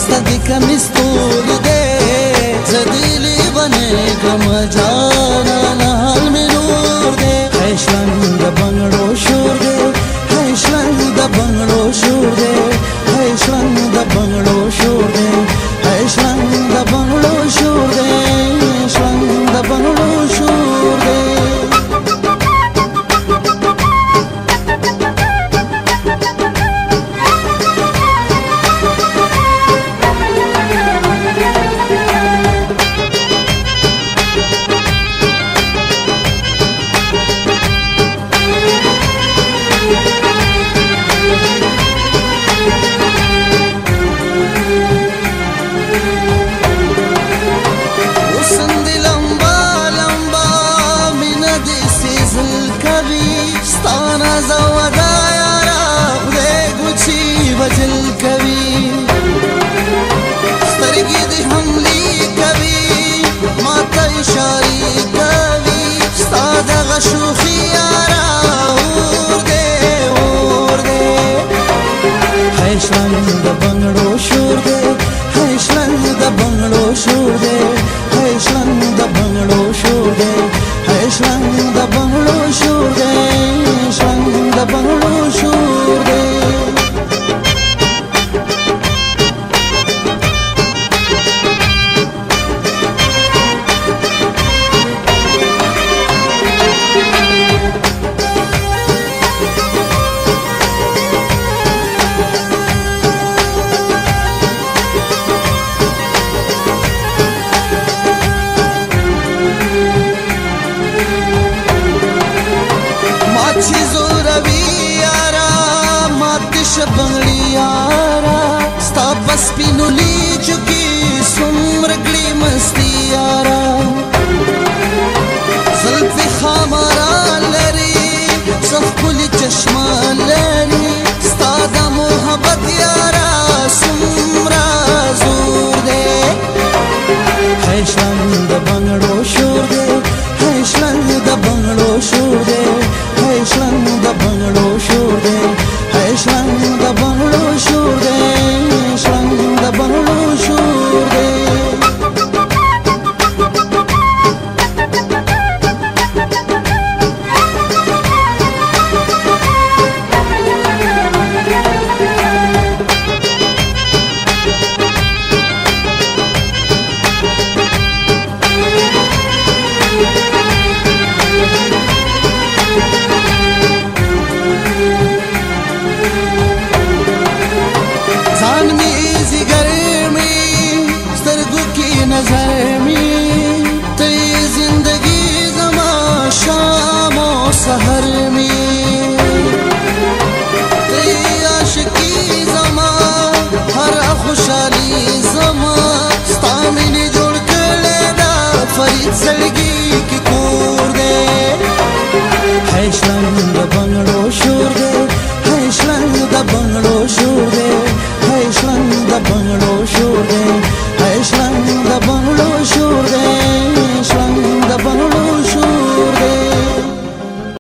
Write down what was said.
ستدی کمیستور دے زدیلی بنے کم جانا نال می نور دے حیشلنگ دا بنگڑو شور دے حیشلنگ دا بنگڑو شور دے حیشلنگ دا بنگڑو شور دے حیشلنگ دا بنگڑو شور دے حیشلنگ دا بنگڑو شور دے وجل کوي سترګې دې حملې کوي ماته اشارې کوي ستا دغه شوخي یاره اور دې حیشلنګ د بنګړو شور دې حیشلنګ د بنګړو شور دې حیشلنګ د بنګړو شور دې حیشلنګ د بنګړو شور دې حیشلنګ د بنګړو شور دې बंगड़ी यारा स्ता बस पिनुली चुकी सुमरगड़ी मस्ती यारा जुल्फी खामारा लरी सफकुली चश्मा लरी स्ता दा मोहब्बत यारा सुमरा जोर दे हैशलंग दा बंगड़ो शोर दे हैशलंग दा बंगड़ो शोर दे हैशलंग दा बंगड़ो शोर दे हैशलंग दा बंगड़ो शोर दे हैशलंग दा बंगड़ो शोर दे नजर में तेरी जिंदगी जमा शाम और सहर में तेरी आशिकी जमा हर खुशहाली जमा स्तामिनी जोड़ कर लेना फरीद सड़गी की कोर दे हैशलंग दा बंगड़ो शोर दे हैशलंग दा बंगड़ो शोर दे हैशलंग दा बंगड़ो शोर दे हैशलंग दा बंगड़ो शोर दे